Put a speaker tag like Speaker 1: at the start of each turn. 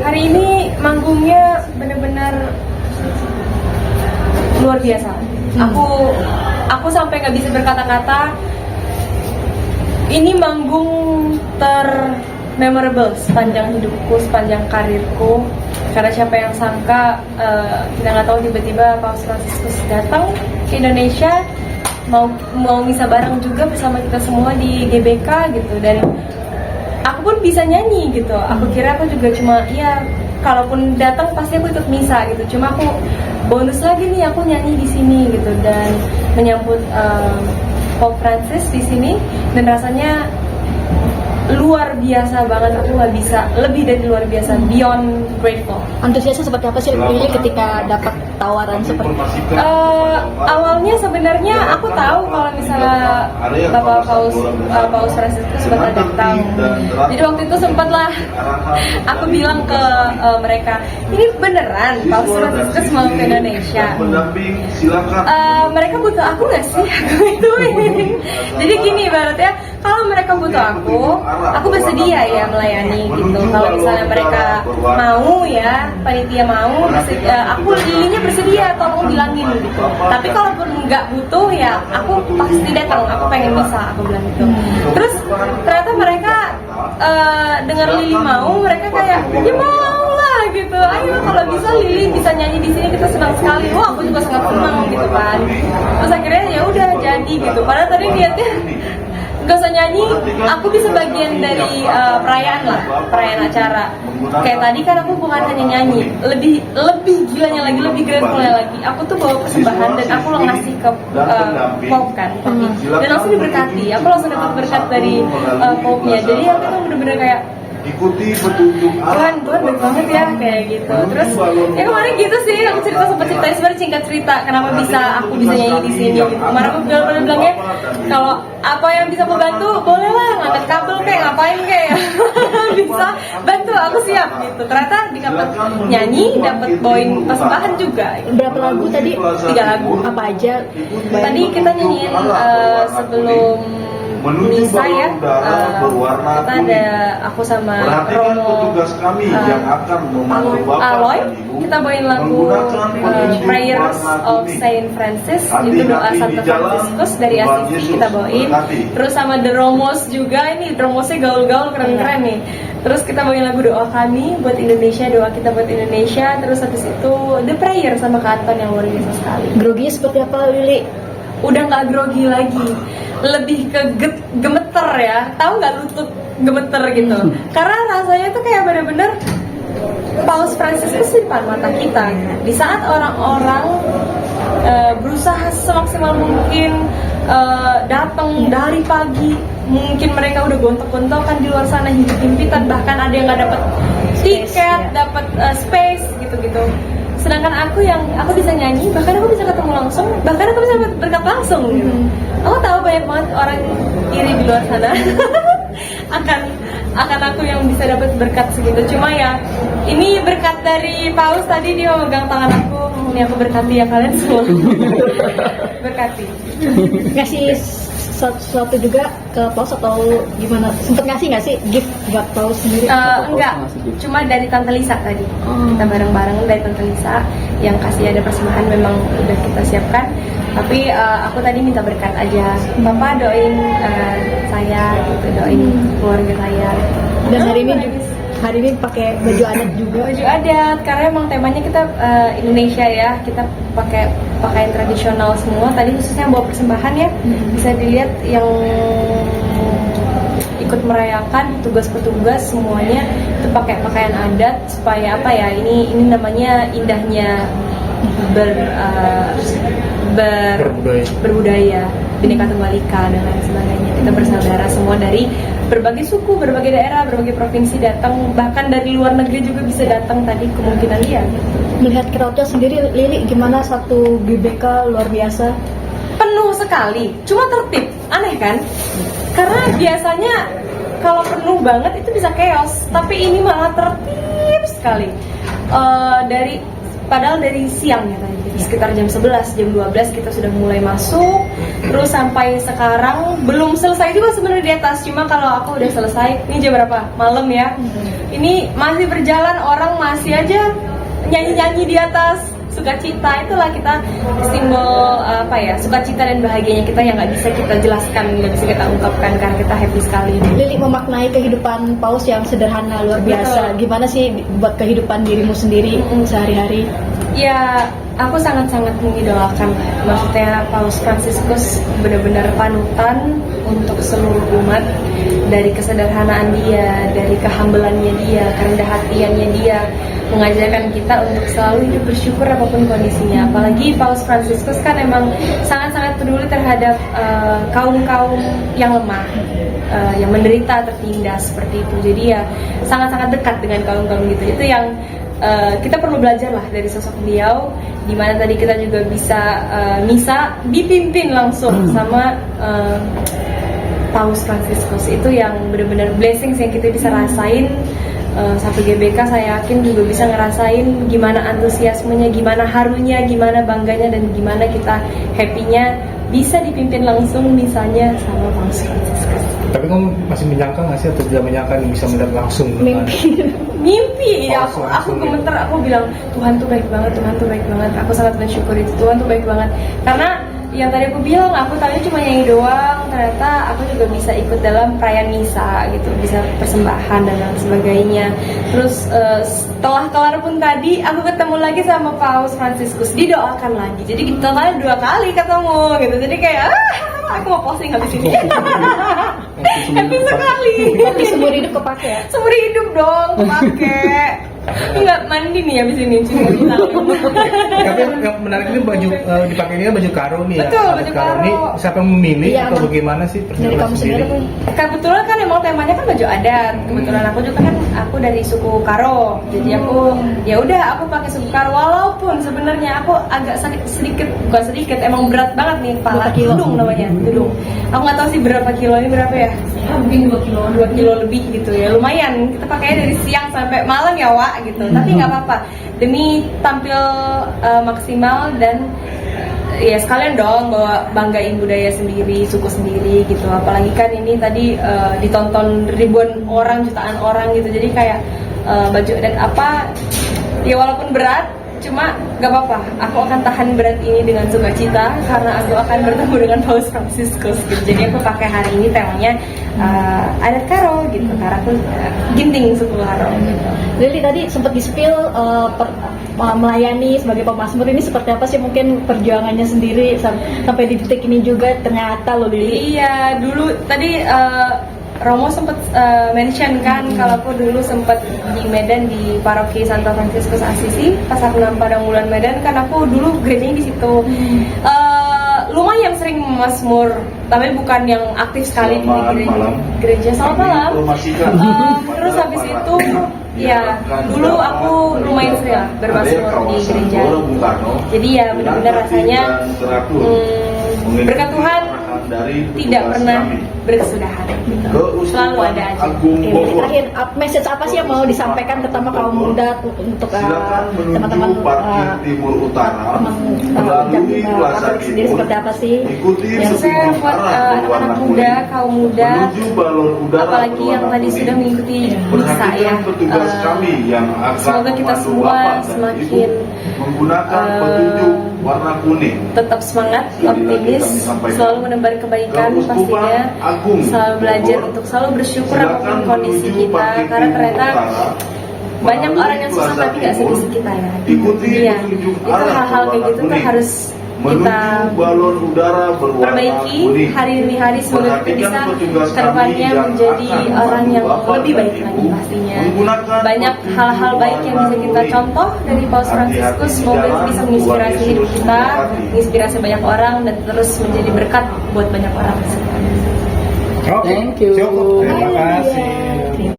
Speaker 1: Hari ini manggungnya benar-benar luar biasa. Aku sampai nggak bisa berkata-kata. Ini manggung memorable sepanjang hidupku, sepanjang karirku. Karena siapa yang sangka kita nggak tahu tiba-tiba Paus Fransiskus datang ke Indonesia, mau misa bareng juga bersama kita semua di GBK gitu. Dan aku pun bisa nyanyi gitu. Aku kira aku juga cuma kalaupun datang pasti aku ikut misa gitu. Cuma aku bonus lagi nih, aku nyanyi di sini gitu dan menyambut Pope Francis di sini, dan rasanya luar biasa banget. Aku nggak bisa lebih dari luar biasa, beyond grateful.
Speaker 2: Antusiasnya seperti apa sih Lili ketika dapat tawaran seperti itu?
Speaker 1: Awalnya sebenarnya aku tahu kalau misalnya Bapak Paus Fransiskus bakal datang. Jadi waktu itu sempatlah aku bilang ke mereka, ini beneran Paus Fransiskus mau ke Indonesia. Mereka butuh aku nggak sih? Jadi gini ibaratnya, kalau mereka butuh aku bersedia ya melayani gitu. Kalau misalnya mereka mau ya, panitia mau, aku Lilinya bersedia, tolong bilangin gitu. Tapi kalaupun nggak butuh ya, aku pasti datang. Aku pengen misa, aku bilang gitu. Terus ternyata mereka dengar Lili mau, mereka kayak ya mau lah gitu. Ayo kalau bisa Lili bisa nyanyi di sini, kita senang sekali. Wah aku juga sangat senang gitu kan. Terus akhirnya ya udah jadi gitu. Padahal tadi niatnya gak usah nyanyi, aku bisa bagian dari perayaan acara. Kayak tadi kan aku bukan hanya nyanyi, lebih gilanya lagi, lebih gratefulnya lagi. Aku tuh bawa persembahan dan aku ngasih ke Pope kan, dan langsung diberkati. Aku langsung dapat berkat dari Pope-nya. Jadi aku tuh bener-bener kayak
Speaker 3: ikuti petunjuk
Speaker 1: Tuhan baik banget ya kayak gitu. Terus ya kemarin gitu sih, aku sempat ceritain sebenarnya singkat cerita kenapa aku bisa nyanyi di sini gitu. Kemarin aku bilangnya kalau apa yang bisa membantu boleh lah, ngangkat kabel kayak ngapain kayak bisa bantu, aku siap gitu. Ternyata dapat nyanyi, dapat bawain persembahan juga.
Speaker 2: Berapa lagu tadi?
Speaker 1: 3 lagu.
Speaker 2: Apa aja?
Speaker 1: Tadi kita nyanyiin sebelum misa ya, kita ada aku sama Romo Aloy, kita bawain lagu Prayers of Saint Francis, itu doa Santa Franciscus dari Assisi kita bawain. Terus sama The Romos juga, ini Romosnya gaul-gaul keren-keren nih. Terus kita bawain lagu doa kami buat Indonesia, doa kita buat Indonesia. Terus habis itu The Prayer sama Kak Anton yang luar biasa sekali.
Speaker 2: Groginya seperti apa Lili?
Speaker 1: Udah nggak grogi lagi, lebih ke gemeter ya, tahu nggak, lutut gemeter gitu. Karena rasanya tuh kayak bener-bener Paus Fransiskus di depan mata kita. Di saat orang-orang berusaha semaksimal mungkin datang dari pagi, mungkin mereka udah gontok-gontokan di luar sana, himpit-himpitan, bahkan ada yang nggak dapat tiket, dapat space gitu-gitu. Sedangkan aku bisa nyanyi, bahkan aku bisa ketemu langsung, bahkan aku bisa berkat langsung gitu. Aku tahu banyak banget orang iri di luar sana akan aku yang bisa dapat berkat segitu. Cuma ya ini berkat dari Paus, tadi dia memegang tangan aku, ini aku berkati ya kalian semua. Berkati.
Speaker 2: Ngasih sesuatu juga ke Paus atau gimana? Sempet ngasih nggak sih gift buat Paus sendiri?
Speaker 1: Enggak, cuma dari Tante Lisa tadi. Kita bareng-bareng dari Tante Lisa yang kasih ada persembahan, memang udah kita siapkan. Tapi aku tadi minta berkat aja. Bapak doain saya gitu, doain keluarga saya.
Speaker 2: Dan hari ini pakai baju adat juga.
Speaker 1: Baju adat, karena emang temanya kita Indonesia ya, kita pakai pakaian tradisional semua. Tadi khususnya bawa persembahan ya, bisa dilihat yang ikut merayakan petugas-petugas semuanya itu pakai pakaian adat supaya apa ya? Ini namanya indahnya berbudaya, Bhinneka Tunggal Ika dan lain sebagainya. Kita bersaudara semua dari berbagai suku, berbagai daerah, berbagai provinsi datang, bahkan dari luar negeri juga bisa datang tadi kemungkinan dia.
Speaker 2: Melihat crowdnya sendiri, Lili, gimana satu GBK luar biasa?
Speaker 1: Penuh sekali, cuma tertib, aneh kan? Karena biasanya kalau penuh banget itu bisa chaos, tapi ini malah tertib sekali. Dari padahal dari siang ya tadi, sekitar jam 11, jam 12 kita sudah mulai masuk, terus sampai sekarang belum selesai juga sebenarnya di atas. Cuma kalau aku udah selesai, ini jam berapa? Malam ya. Ini masih berjalan, orang masih aja nyanyi-nyanyi di atas. Sukacita itulah kita simbol sukacita dan bahagianya kita yang nggak bisa kita jelaskan, nggak bisa kita ungkapkan karena kita happy sekali.
Speaker 2: Lili memaknai kehidupan Paus yang sederhana luar biasa.
Speaker 1: Betul.
Speaker 2: Gimana sih buat kehidupan dirimu sendiri sehari-hari?
Speaker 1: Ya, aku sangat-sangat mengidolakan. Maksudnya Paus Fransiskus benar-benar panutan untuk seluruh umat. Dari kesederhanaan dia, dari kehambelannya dia, kerendah hatiannya dia, mengajarkan kita untuk selalu hidup bersyukur apapun kondisinya. Apalagi Paus Fransiskus kan emang sangat-sangat peduli terhadap kaum-kaum yang lemah, yang menderita, tertindas seperti itu. Jadi ya sangat-sangat dekat dengan kaum-kaum gitu. Itu yang kita perlu belajar lah dari sosok beliau, dimana tadi kita juga bisa misa dipimpin langsung sama Paus Fransiskus. Itu yang benar-benar blessings yang kita bisa rasain. Satu GBK saya yakin juga bisa ngerasain gimana antusiasmenya, gimana harunya, gimana bangganya, dan gimana kita happy-nya bisa dipimpin langsung misalnya sama Paus Fransiskus.
Speaker 4: Tapi kamu masih menyangka nggak sih atau tidak menyangka bisa melihat langsung?
Speaker 1: Mimpi ya, aku gemeter, aku bilang Tuhan tuh baik banget, Tuhan tuh baik banget. Aku sangat bersyukur itu, Tuhan tuh baik banget. Karena yang tadi aku bilang, aku tadi cuma nyanyi doang, ternyata aku juga bisa ikut dalam perayaan misa gitu, bisa persembahan dan lain sebagainya. Terus setelah kelar pun tadi aku ketemu lagi sama Paus Fransiskus, didoakan lagi. Jadi kita 2 kali ketemu gitu. Jadi kayak aku mau posting habis ini. Happy sekali.
Speaker 2: Tapi seumur hidup kepake ya?
Speaker 1: Seumur hidup dong kepake. Enggak mandi nih habis ini cuma bilang.
Speaker 4: Tapi yang menarik ini baju dipakai ini kan baju karo nih ya.
Speaker 1: Betul, baju karo.
Speaker 4: Ini siapa yang memilih
Speaker 2: Iya,
Speaker 4: atau bagaimana sih
Speaker 2: Dari
Speaker 4: perjalanan
Speaker 2: kamu
Speaker 4: sendiri?
Speaker 2: sendiri?
Speaker 1: Kebetulan kan emang temanya kan baju adat. Kebetulan aku juga kan aku dari suku Karo. Jadi aku ya udah aku pakai suku Karo, walaupun sebenarnya aku agak sakit sedikit, bukan sedikit, emang berat banget nih kepala.
Speaker 2: Berapa kilo?
Speaker 1: Tudung namanya, tudung. Aku nggak tahu sih berapa kilo ini, berapa ya? Mungkin 2 kilo lebih gitu ya. Lumayan. Kita pakainya dari siang sampai malam ya, Wak gitu. Tapi nggak apa-apa. Demi tampil maksimal dan ya sekalian dong bawa banggain budaya sendiri, suku sendiri gitu. Apalagi kan ini tadi ditonton ribuan orang, jutaan orang gitu. Jadi kayak baju adat apa ya walaupun berat, cuma gak apa-apa, aku akan tahan berat ini dengan sukacita karena aku akan bertemu dengan Paus Fransiskus gitu. Jadi aku pakai hari ini temanya adat Karo gitu, karena aku ginting suku Karo gitu.
Speaker 2: Lili tadi sempat di-spill melayani sebagai pemazmur ini seperti apa sih mungkin perjuangannya sendiri sampai di detik ini juga ternyata loh Lili.
Speaker 1: Iya, dulu tadi Romo sempat mention kan kalau aku dulu sempat di Medan di paroki Santo Fransiskus Assisi pas aku Padang Bulan Medan, kan aku dulu gerejanya di situ. Lumayan sering mazmur, tapi bukan yang aktif sekali di gereja. Selamat malam. Terus habis itu ya dulu aku lumayan sering lah bermazmur di gereja. Jadi ya benar-benar rasanya berkat Tuhan tidak pernah berkesudahan gitu. Selalu ada aja.
Speaker 2: Terakhir message apa sih yang mau disampaikan terutama kaum muda untuk teman-teman
Speaker 3: Timur Utara
Speaker 2: melalui Katolik sendiri seperti apa sih?
Speaker 1: Yang saya buat anak-anak muda, kaum muda, apalagi yang tadi sudah mengikuti misa ya. Semoga kita semua semakin
Speaker 3: menggunakan petunjuk warna kuning,
Speaker 1: tetap semangat, optimis, selalu menebar kebaikan pastinya, selalu belajar untuk selalu bersyukur apapun kondisi kita, karena ternyata banyak orang yang susah tapi gak sedih kita ya. Iya, itu hal-hal kayak gitu kan harus kita perbaiki hari demi hari, semoga kita bisa kedepannya menjadi orang yang lebih baik lagi pastinya. Banyak hal-hal baik yang bisa kita contoh dari Paus Fransiskus, semoga bisa menginspirasi hidup kita, menginspirasi banyak orang dan terus menjadi berkat buat banyak orang.
Speaker 4: Thank you. Terima kasih.